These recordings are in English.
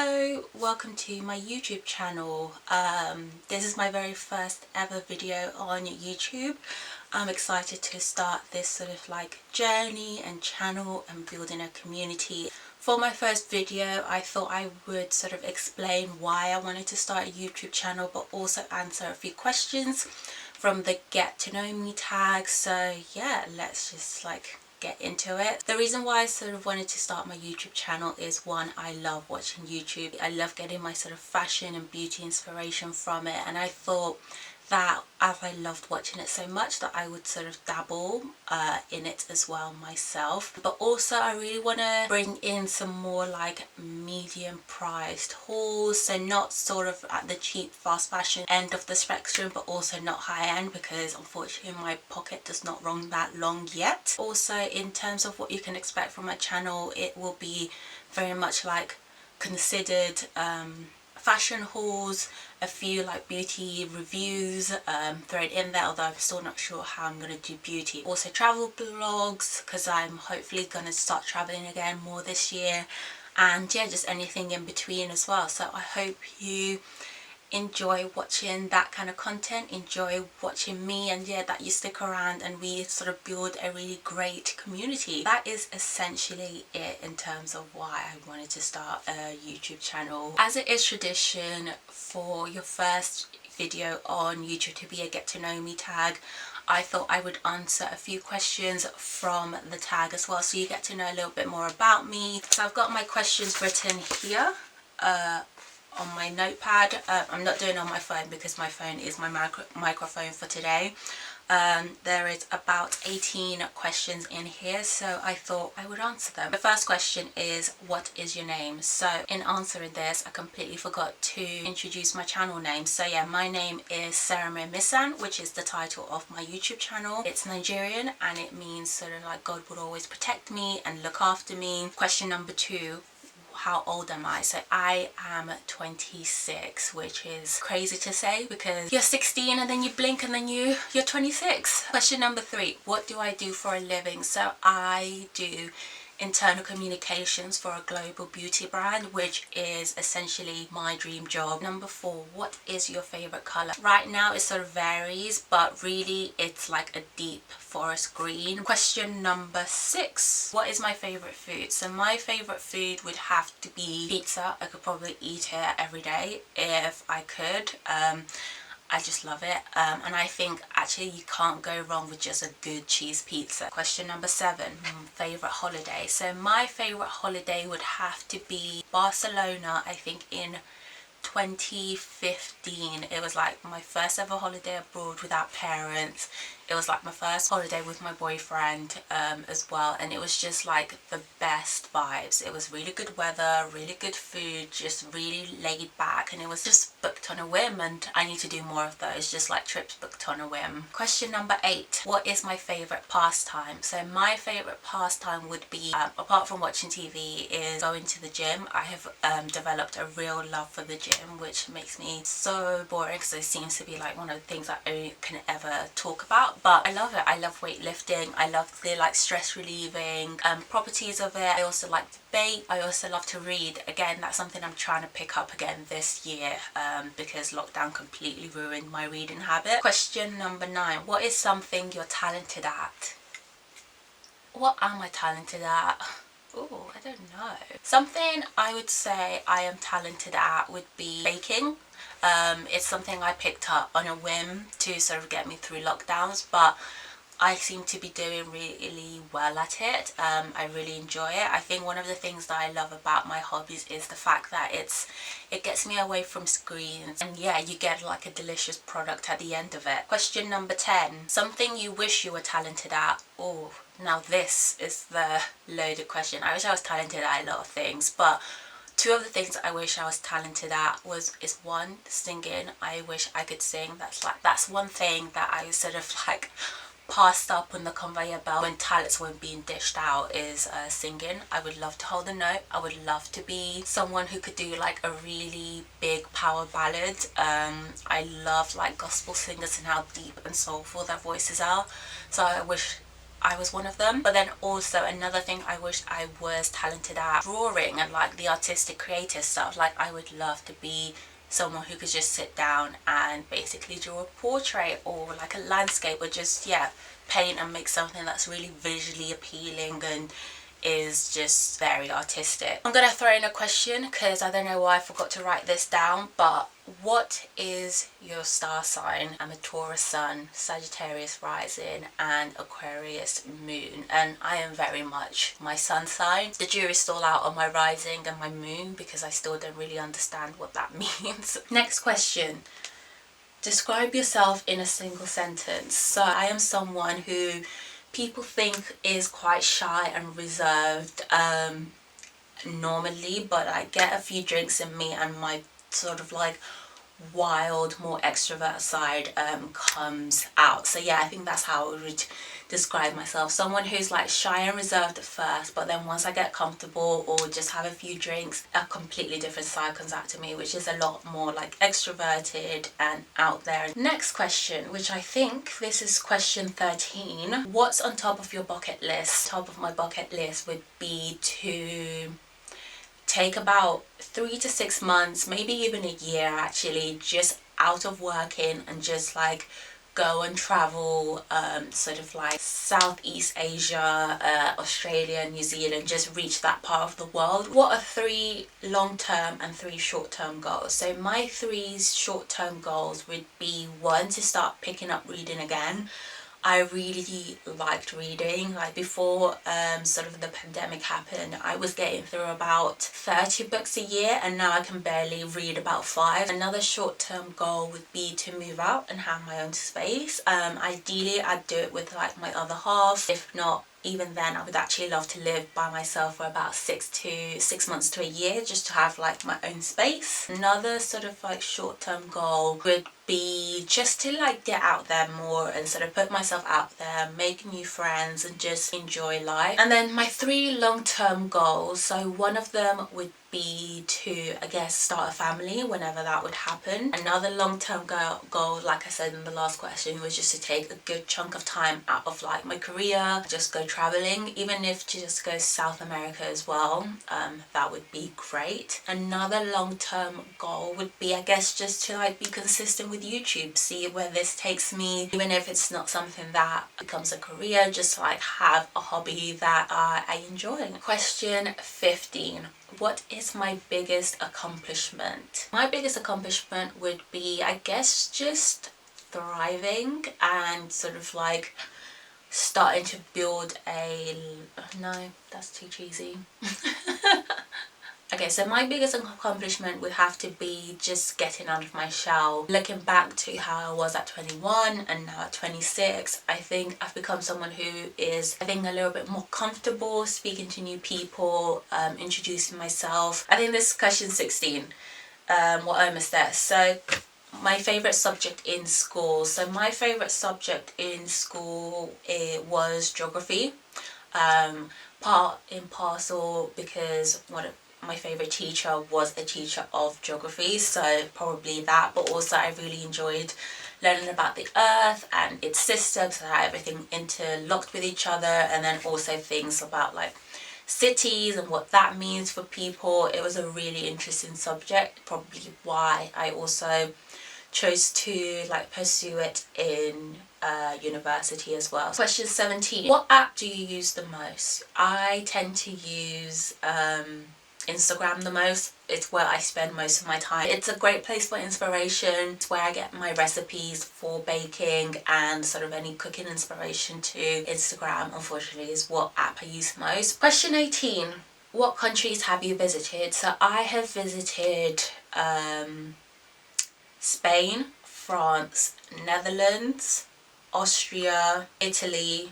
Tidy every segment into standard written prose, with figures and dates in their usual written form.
Hello, welcome to my YouTube channel. This is my very first ever video on YouTube. I'm excited to start this sort of like journey and channel and building a community. For my first video, I thought I would sort of explain why I wanted to start a YouTube channel, but also answer a few questions from the get to know me tag. So yeah, let's just like get into it. The reason why I sort of wanted to start my YouTube channel is, one, I love watching YouTube. I love getting my sort of fashion and beauty inspiration from it, and I thought that as I loved watching it so much that I would sort of dabble in it as well myself. But also I really want to bring in some more like medium priced hauls, so not sort of at the cheap fast fashion end of the spectrum, but also not high end, because unfortunately my pocket does not run that long yet. Also, in terms of what you can expect from my channel, it will be very much like considered fashion hauls, a few like beauty reviews thrown in there, although I'm still not sure how I'm going to do beauty. Also travel vlogs, because I'm hopefully going to start traveling again more this year, and yeah, just anything in between as well. So I hope you enjoy watching that kind of content, enjoy watching me, and yeah, that you stick around and we sort of build a really great community. That is essentially it in terms of why I wanted to start a YouTube channel. As it is tradition for your first video on YouTube to be a get to know me tag, I thought I would answer a few questions from the tag as well, so you get to know a little bit more about me. So I've got my questions written here on my notepad. I'm not doing it on my phone because my phone is my microphone for today. There is about 18 questions in here, so I thought I would answer them. The first question is, what is your name? So in answering this, I completely forgot to introduce my channel name. So yeah, my name is Serome Missan, which is the title of my YouTube channel. It's Nigerian and it means sort of like God would always protect me and look after me. Question number 2, how old am I? So I am 26, which is crazy to say because you're 16 and then you blink and then you're 26. Question number 3, what do I do for a living? So I do internal communications for a global beauty brand, which is essentially my dream job. Number 4, what is your favorite color? Right now it sort of varies, but really it's like a deep forest green. Question number 6, what is my favorite food? So my favorite food would have to be pizza. I could probably eat it every day if I could. I just love it, and I think actually you can't go wrong with just a good cheese pizza. Question number 7, favorite holiday. So my favorite holiday would have to be Barcelona. I think in 2015, it was like my first ever holiday abroad without parents. It was like my first holiday with my boyfriend as well, and it was just like the best vibes. It was really good weather, really good food, just really laid back, and it was just booked on a whim, and I need to do more of those, just like trips booked on a whim. Question number 8, what is my favorite pastime? So my favorite pastime would be, apart from watching TV, is going to the gym. I have developed a real love for the gym, which makes me so boring because it seems to be like one of the things I only can ever talk about, but I love it. I love weightlifting. I love the like stress relieving properties of it. I also like to bake. I also love to read. Again, that's something I'm trying to pick up again this year because lockdown completely ruined my reading habit. Question number 9, what is something you're talented at? What am I talented at? Oh, I don't know. Something I would say I am talented at would be baking. It's something I picked up on a whim to sort of get me through lockdowns, but I seem to be doing really well at it. I really enjoy it. I think one of the things that I love about my hobbies is the fact that it gets me away from screens, and yeah, you get like a delicious product at the end of it. Question number 10, something you wish you were talented at. Oh, now this is the loaded question. I wish I was talented at a lot of things, but 2 of the things I wish I was talented at is 1, singing. I wish I could sing. That's one thing that I sort of like passed up on the conveyor belt when talents weren't being dished out, is singing. I would love to hold a note. I would love to be someone who could do like a really big power ballad. I love like gospel singers and how deep and soulful their voices are, so I wish I was one of them. But then also another thing I wish I was talented at, drawing and like the artistic creative stuff. Like I would love to be someone who could just sit down and basically draw a portrait or like a landscape, or just, yeah, paint and make something that's really visually appealing and is just very artistic. I'm gonna throw in a question because I don't know why I forgot to write this down, but what is your star sign? I'm a Taurus sun, Sagittarius rising and Aquarius moon, and I am very much my sun sign. The jury's still out on my rising and my moon because I still don't really understand what that means. Next question. Describe yourself in a single sentence. So I am someone who people think is quite shy and reserved normally, but I get a few drinks in me and my sort of like wild, more extrovert side comes out. So yeah, I think that's how I would describe myself. Someone who's like shy and reserved at first, but then once I get comfortable or just have a few drinks, a completely different side comes out to me, which is a lot more like extroverted and out there. Next question, which I think this is question 13. What's on top of your bucket list? Top of my bucket list would be to take about 3 to 6 months, maybe even a year actually, just out of working and just like go and travel sort of like Southeast Asia, Australia, New Zealand, just reach that part of the world. What are 3 long-term and 3 short-term goals? So my 3 short-term goals would be, 1, to start picking up reading again. I really liked reading. Like before sort of the pandemic happened, I was getting through about 30 books a year, and now I can barely read about 5. Another short-term goal would be to move out and have my own space. Ideally I'd do it with like my other half. If not, even then I would actually love to live by myself for about 6 months to a year, just to have like my own space. Another sort of like short-term goal would be just to like get out there more and sort of put myself out there, make new friends and just enjoy life. And then my 3 long-term goals, so one of them would be to, I guess, start a family whenever that would happen. Another long-term goal, like I said in the last question, was just to take a good chunk of time out of like my career, just go traveling, even if to just go South America as well. That would be great. Another long-term goal would be, I guess, just to like be consistent with YouTube, see where this takes me, even if it's not something that becomes a career, just like have a hobby that I enjoy. Question 15. What is my biggest accomplishment? My biggest accomplishment would be, I guess, just thriving and sort of like starting to build a... No, that's too cheesy. Okay, so my biggest accomplishment would have to be just getting out of my shell. Looking back to how I was at 21 and now at 26, I think I've become someone who is, I think, a little bit more comfortable speaking to new people, introducing myself. I think this is question 16. We're almost there. So my favourite subject in school. So my favourite subject in school, it was geography. Part and parcel because my favourite teacher was a teacher of geography, so probably that, but also I really enjoyed learning about the earth and its systems and how everything interlocked with each other, and then also things about like cities and what that means for people. It was a really interesting subject, probably why I also chose to like pursue it in university as well. Question 17. What app do you use the most? I tend to use Instagram the most. It's where I spend most of my time. It's a great place for inspiration. It's where I get my recipes for baking and sort of any cooking inspiration too. Instagram, unfortunately, is what app I use most. Question 18. What countries have you visited? So I have visited Spain, France, Netherlands, Austria, Italy,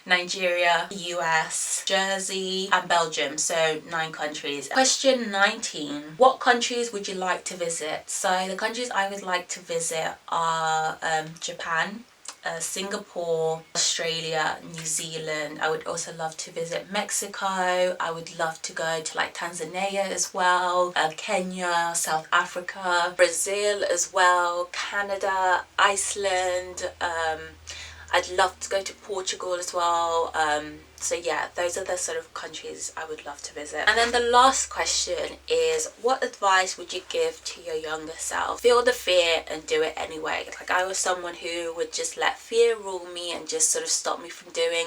Nigeria, US, Jersey and Belgium, so 9 countries. Question 19. What countries would you like to visit? So the countries I would like to visit are Japan, Singapore, Australia, New Zealand. I would also love to visit Mexico. I would love to go to like Tanzania as well, Kenya, South Africa, Brazil as well, Canada, Iceland. I'd love to go to Portugal as well. So yeah, those are the sort of countries I would love to visit. And then the last question is, what advice would you give to your younger self? Feel the fear and do it anyway. Like, I was someone who would just let fear rule me and just sort of stop me from doing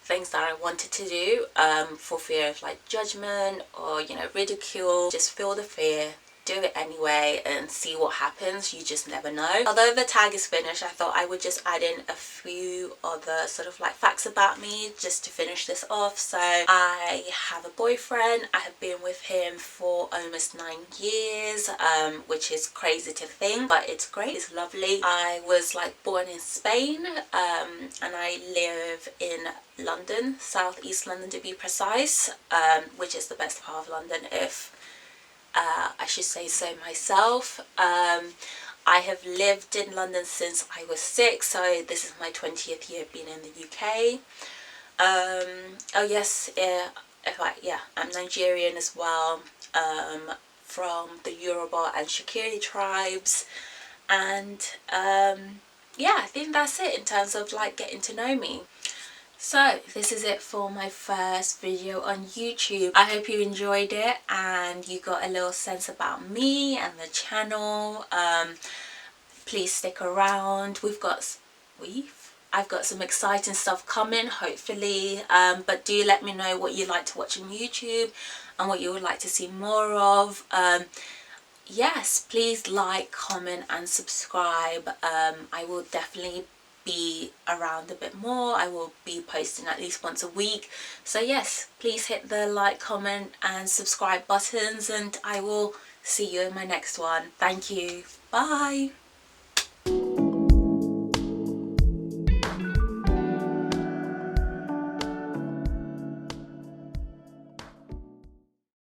things that I wanted to do, for fear of like judgment or, you know, ridicule. Just feel the fear, do it anyway, and see what happens. You just never know. Although the tag is finished, I thought I would just add in a few other sort of like facts about me just to finish this off. So I have a boyfriend. I have been with him for almost 9 years, which is crazy to think, but it's great. It's lovely. I was like born in Spain, and I live in London, southeast London to be precise, which is the best part of London, if I should say so myself. I have lived in London since I was 6, so this is my 20th year being in the UK. Oh yes, I'm Nigerian as well, from the Yoruba and Shakiri tribes, and yeah, I think that's it in terms of like getting to know me. So this is it for my first video on YouTube. I hope you enjoyed it and you got a little sense about me and the channel. Please stick around. I've got some exciting stuff coming, hopefully, but do let me know what you like to watch on YouTube and what you would like to see more of. Yes, please like, comment and subscribe. I will definitely be around a bit more. I will be posting at least once a week. So yes, please hit the like, comment and subscribe buttons, and I will see you in my next one. Thank you. Bye.